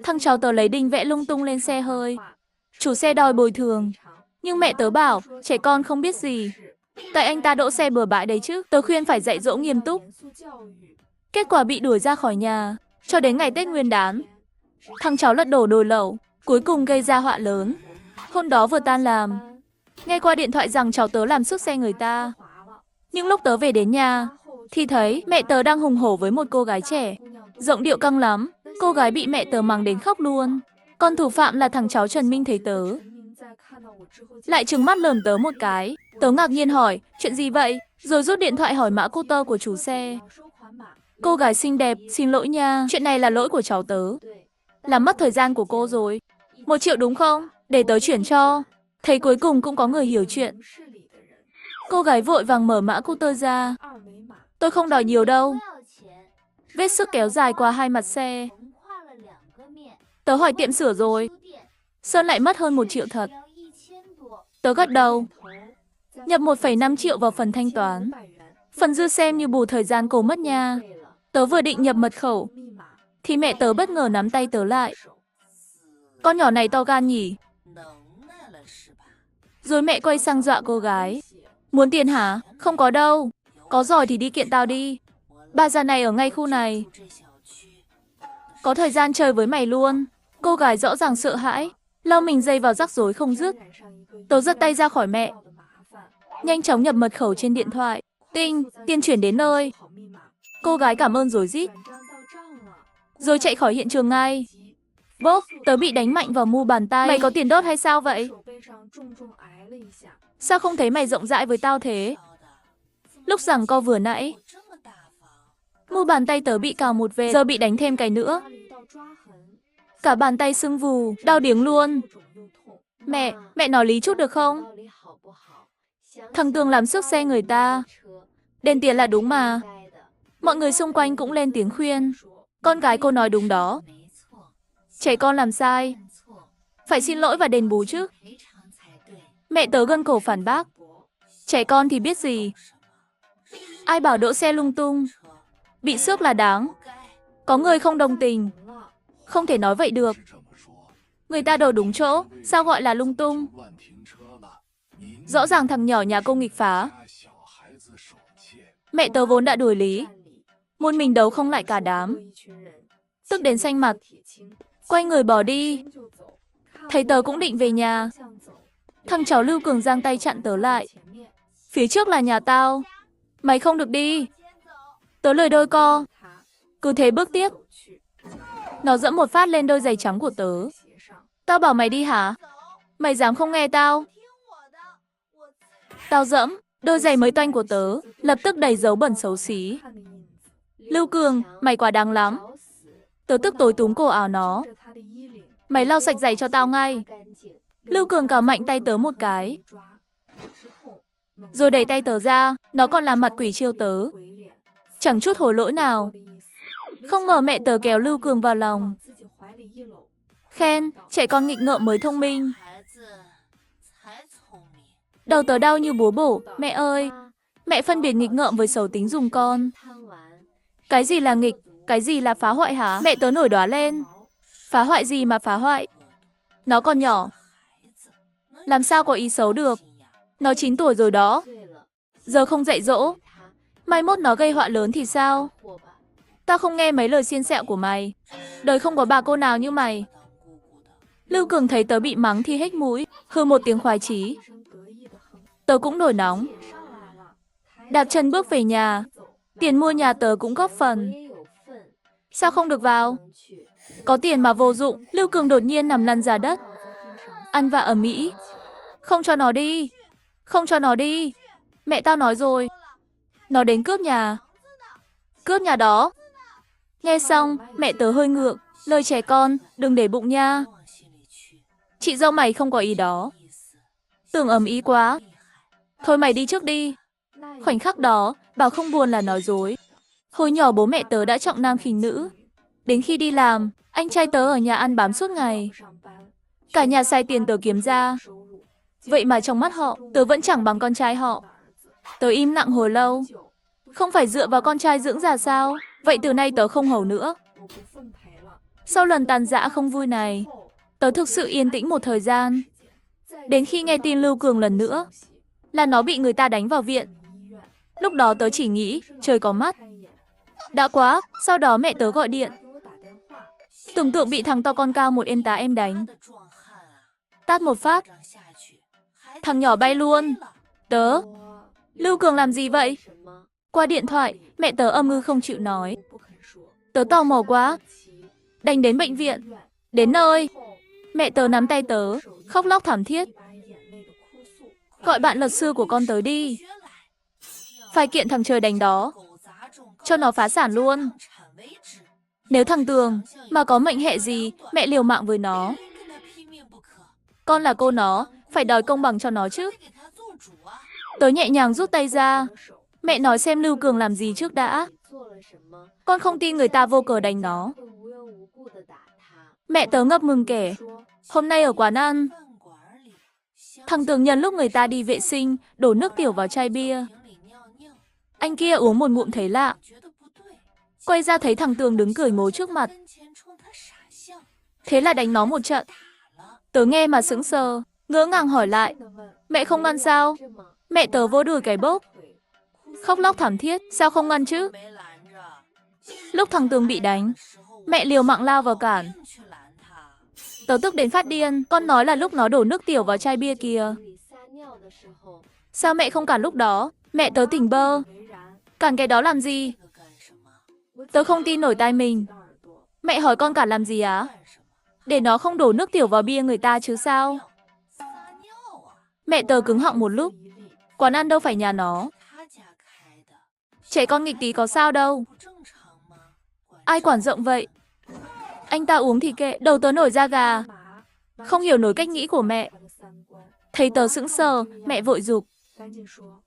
Thằng cháu tớ lấy đinh vẽ lung tung lên xe hơi. Chủ xe đòi bồi thường. Nhưng mẹ tớ bảo, trẻ con không biết gì. Tại anh ta đỗ xe bừa bãi đấy chứ. Tớ khuyên phải dạy dỗ nghiêm túc. Kết quả bị đuổi ra khỏi nhà. Cho đến ngày Tết Nguyên đán, thằng cháu lật đổ đồi lẩu, cuối cùng gây ra họa lớn. Hôm đó vừa tan làm, nghe qua điện thoại rằng cháu tớ làm xước xe người ta. Nhưng lúc tớ về đến nhà, thì thấy mẹ tớ đang hùng hổ với một cô gái trẻ. Giọng điệu căng lắm, cô gái bị mẹ tớ mắng đến khóc luôn. Còn thủ phạm là thằng cháu Trần Minh thấy tớ, lại trừng mắt lườm tớ một cái. Tớ ngạc nhiên hỏi, chuyện gì vậy? Rồi rút điện thoại hỏi mã cô tơ của chủ xe. Cô gái xinh đẹp, xin lỗi nha, chuyện này là lỗi của cháu tớ. Làm mất thời gian của cô rồi. 1 triệu đúng không? Để tớ chuyển cho. Thấy cuối cùng cũng có người hiểu chuyện. Cô gái vội vàng mở mã cô tơ ra. Tôi không đòi nhiều đâu. Vết xước kéo dài qua 2 mặt xe. Tớ hỏi tiệm sửa rồi. Sơn lại mất hơn 1 triệu thật. Tớ gật đầu. Nhập 1,5 triệu vào phần thanh toán. Phần dư xem như bù thời gian cô mất nha. Tớ vừa định nhập mật khẩu, thì mẹ tớ bất ngờ nắm tay tớ lại. Con nhỏ này to gan nhỉ? Rồi mẹ quay sang dọa cô gái. Muốn tiền hả? Không có đâu. Có giỏi thì đi kiện tao đi. Bà già này ở ngay khu này. Có thời gian chơi với mày luôn. Cô gái rõ ràng sợ hãi, lau mình dây vào rắc rối không dứt. Tớ giật tay ra khỏi mẹ, nhanh chóng nhập mật khẩu trên điện thoại. Tinh, tiền chuyển đến nơi. Cô gái cảm ơn rối rít, rồi chạy khỏi hiện trường ngay. Bốp, tớ bị đánh mạnh vào mu bàn tay. Mày có tiền đốt hay sao vậy? Sao không thấy mày rộng rãi với tao thế? Lúc giằng co vừa nãy, mu bàn tay tớ bị cào một vệt, giờ bị đánh thêm cái nữa. Cả bàn tay sưng vù, đau điếng luôn. Mẹ nói lý chút được không? Thằng Tường làm xước xe người ta. Đền tiền là đúng mà. Mọi người xung quanh cũng lên tiếng khuyên. Con gái cô nói đúng đó. Trẻ con làm sai, phải xin lỗi và đền bù chứ. Mẹ tớ gân cổ phản bác. Trẻ con thì biết gì. Ai bảo đỗ xe lung tung, bị xước là đáng. Có người không đồng tình. Không thể nói vậy được. Người ta đổ đúng chỗ, sao gọi là lung tung? Rõ ràng thằng nhỏ nhà cô nghịch phá. Mẹ tớ vốn đã đuổi lý, một mình đấu không lại cả đám. Tức đến xanh mặt, quay người bỏ đi. Thấy tớ cũng định về nhà, thằng cháu Lưu Cường giang tay chặn tớ lại. Phía trước là nhà tao, mày không được đi. Tớ lười đôi co, cứ thế bước tiếp. Nó giẫm một phát lên đôi giày trắng của tớ. Tao bảo mày đi hả? Mày dám không nghe tao? Tao giẫm, đôi giày mới toanh của tớ lập tức đầy dấu bẩn xấu xí. Lưu Cường, mày quá đáng lắm. Tớ tức tối túm cổ áo nó. Mày lau sạch giày cho tao ngay. Lưu Cường cào mạnh tay tớ một cái, rồi đẩy tay tớ ra. Nó còn làm mặt quỷ chiêu tớ, chẳng chút hối lỗi nào. Không ngờ mẹ tớ kéo Lưu Cường vào lòng, khen trẻ con nghịch ngợm mới thông minh. Đầu tớ đau như búa bổ. Mẹ ơi, mẹ phân biệt nghịch ngợm với xấu tính giùm con. Cái gì là nghịch, cái gì là phá hoại hả? Mẹ tớ nổi đoá lên. Phá hoại gì mà phá hoại? Nó còn nhỏ, làm sao có ý xấu được. Nó 9 tuổi rồi đó. Giờ không dạy dỗ, mai mốt nó gây họa lớn thì sao? Tao không nghe mấy lời xiên xẹo của mày. Đời không có bà cô nào như mày. Lưu Cường thấy tớ bị mắng thì hếch mũi, hừ một tiếng khoái chí. Tớ cũng nổi nóng, đạp chân bước về nhà. Tiền mua nhà tớ cũng góp phần. Sao không được vào? Có tiền mà vô dụng. Lưu Cường đột nhiên nằm lăn ra đất, ăn vạ ầm ĩ. Không cho nó đi, không cho nó đi. Mẹ tao nói rồi, nó đến cướp nhà. Cướp nhà đó. Nghe xong, mẹ tớ hơi ngượng. Lời trẻ con, đừng để bụng nha. Chị dâu mày không có ý đó. Tưởng ầm ĩ quá. Thôi mày đi trước đi. Khoảnh khắc đó, bảo không buồn là nói dối. Hồi nhỏ bố mẹ tớ đã trọng nam khinh nữ. Đến khi đi làm, anh trai tớ ở nhà ăn bám suốt ngày. Cả nhà xài tiền tớ kiếm ra. Vậy mà trong mắt họ, tớ vẫn chẳng bằng con trai họ. Tớ im lặng hồi lâu. Không phải dựa vào con trai dưỡng già sao? Vậy từ nay tớ không hầu nữa. Sau lần tàn dã không vui này, tớ thực sự yên tĩnh một thời gian. Đến khi nghe tin Lưu Cường lần nữa, là nó bị người ta đánh vào viện. Lúc đó tớ chỉ nghĩ, trời có mắt. Đã quá, sau đó mẹ tớ gọi điện. Tưởng tượng bị thằng to con cao một em tá em đánh. Tát một phát. Thằng nhỏ bay luôn. Tớ. Lưu Cường làm gì vậy? Qua điện thoại, mẹ tớ âm ư không chịu nói. Tớ tò mò quá. Đành đến bệnh viện. Đến nơi. Mẹ tớ nắm tay tớ, khóc lóc thảm thiết. Gọi bạn luật sư của con tới đi. Phải kiện thằng trời đánh đó. Cho nó phá sản luôn. Nếu thằng Tường mà có mệnh hệ gì, mẹ liều mạng với nó. Con là cô nó, phải đòi công bằng cho nó chứ. Tớ nhẹ nhàng rút tay ra. Mẹ nói xem Lưu Cường làm gì trước đã. Con không tin người ta vô cớ đánh nó. Mẹ tớ ngập ngừng kể. Hôm nay ở quán ăn, thằng Tường nhân lúc người ta đi vệ sinh, đổ nước tiểu vào chai bia. Anh kia uống một ngụm thấy lạ. Quay ra thấy thằng Tường đứng cười ngố trước mặt. Thế là đánh nó một trận. Tớ nghe mà sững sờ, ngỡ ngàng hỏi lại. Mẹ không ngăn sao? Mẹ tớ vỗ đùi cái bốc. Khóc lóc thảm thiết, sao không ngăn chứ? Lúc thằng Tường bị đánh, mẹ liều mạng lao vào cản. Tớ tức đến phát điên, con nói là lúc nó đổ nước tiểu vào chai bia kìa. Sao mẹ không cản lúc đó? Mẹ tớ tỉnh bơ. Cản cái đó làm gì? Tớ không tin nổi tai mình. Mẹ hỏi con cản làm gì á? Để nó không đổ nước tiểu vào bia người ta chứ sao? Mẹ tớ cứng họng một lúc. Quán ăn đâu phải nhà nó. Trẻ con nghịch tí có sao đâu. Ai quản rộng vậy? Anh ta uống thì kệ, đầu tớ nổi da gà. Không hiểu nổi cách nghĩ của mẹ. Thấy tớ sững sờ, mẹ vội giục.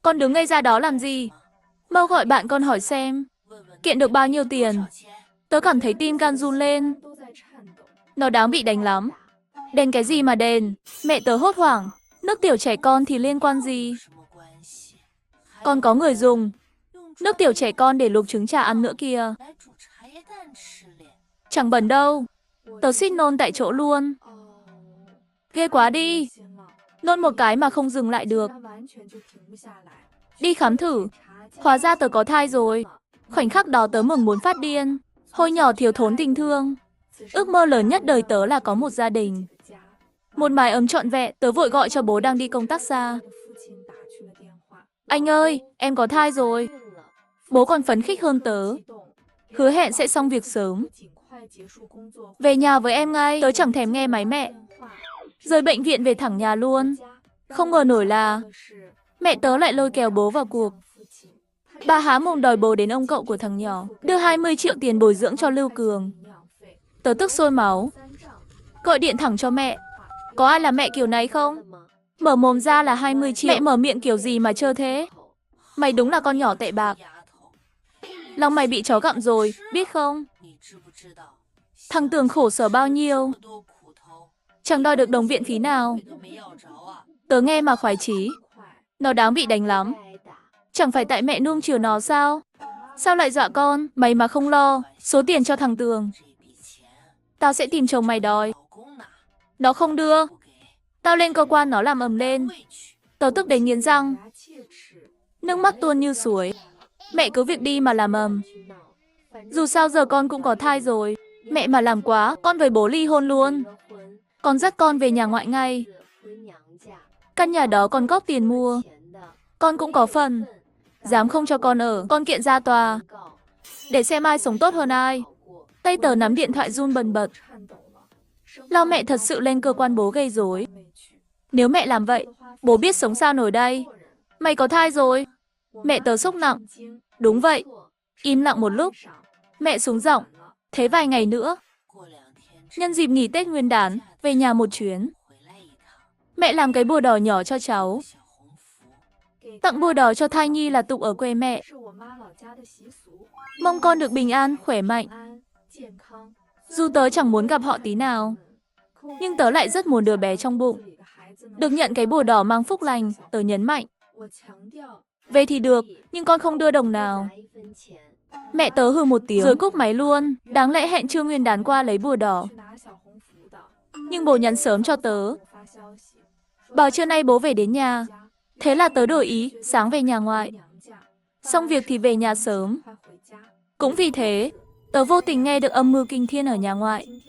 Con đứng ngây ra đó làm gì? Mau gọi bạn con hỏi xem. Kiện được bao nhiêu tiền? Tớ cảm thấy tim gan run lên. Nó đáng bị đánh lắm. Đền cái gì mà đền? Mẹ tớ hốt hoảng. Nước tiểu trẻ con thì liên quan gì? Còn có người dùng nước tiểu trẻ con để luộc trứng chả ăn nữa kìa. Chẳng bẩn đâu. Tớ suýt nôn tại chỗ luôn. Ghê quá đi. Nôn một cái mà không dừng lại được. Đi khám thử. Hóa ra tớ có thai rồi. Khoảnh khắc đó tớ mừng muốn phát điên. Hồi nhỏ thiếu thốn tình thương. Ước mơ lớn nhất đời tớ là có một gia đình. Một mái ấm trọn vẹn. Tớ vội gọi cho bố đang đi công tác xa. Anh ơi, em có thai rồi. Bố còn phấn khích hơn tớ. Hứa hẹn sẽ xong việc sớm. Về nhà với em ngay. Tớ chẳng thèm nghe máy mẹ. Rời bệnh viện về thẳng nhà luôn. Không ngờ nổi là mẹ tớ lại lôi kéo bố vào cuộc. Bà há mồm đòi bố đến ông cậu của thằng nhỏ, đưa 20 triệu tiền bồi dưỡng cho Lưu Cường. Tớ tức sôi máu. Gọi điện thẳng cho mẹ. Có ai là mẹ kiểu này không? Mở mồm ra là 20 triệu. Mẹ mở miệng kiểu gì mà trơ thế? Mày đúng là con nhỏ tệ bạc. Lòng mày bị chó gặm rồi, biết không? Thằng Tường khổ sở bao nhiêu. Chẳng đòi được đồng viện phí nào. Tớ nghe mà khoái chí. Nó đáng bị đánh lắm. Chẳng phải tại mẹ nuông chiều nó sao? Sao lại dọa con? Mày mà không lo số tiền cho thằng Tường, tao sẽ tìm chồng mày đòi. Nó không đưa. Tao lên cơ quan nó làm ầm lên. Tớ tức đến nghiến răng. Nước mắt tuôn như suối. Mẹ cứ việc đi mà làm ầm. Dù sao giờ con cũng có thai rồi. Mẹ mà làm quá, con với bố ly hôn luôn. Con dắt con về nhà ngoại ngay. Căn nhà đó con góp tiền mua. Con cũng có phần. Dám không cho con ở, con kiện ra tòa. Để xem ai sống tốt hơn ai. Tay tớ nắm điện thoại run bần bật. Lo mẹ thật sự lên cơ quan bố gây rối. Nếu mẹ làm vậy, bố biết sống sao nổi đây. Mày có thai rồi. Mẹ tớ sốc nặng. Đúng vậy. Im lặng một lúc. Mẹ xuống giọng. Thế vài ngày nữa, nhân dịp nghỉ Tết Nguyên đán, về nhà một chuyến. Mẹ làm cái bùa đỏ nhỏ cho cháu. Tặng bùa đỏ cho thai nhi là tục ở quê mẹ. Mong con được bình an, khỏe mạnh. Dù tớ chẳng muốn gặp họ tí nào, nhưng tớ lại rất muốn đứa bé trong bụng được nhận cái bùa đỏ mang phúc lành, tớ nhấn mạnh. Về thì được, nhưng con không đưa đồng nào. Mẹ tớ hừ một tiếng rồi cúp máy luôn. Đáng lẽ hẹn trưa nguyên đán qua lấy bùa đỏ. Nhưng bố nhắn sớm cho tớ. Bảo trưa nay bố về đến nhà. Thế là tớ đổi ý, sáng về nhà ngoại. Xong việc thì về nhà sớm. Cũng vì thế, tớ vô tình nghe được âm mưu kinh thiên ở nhà ngoại.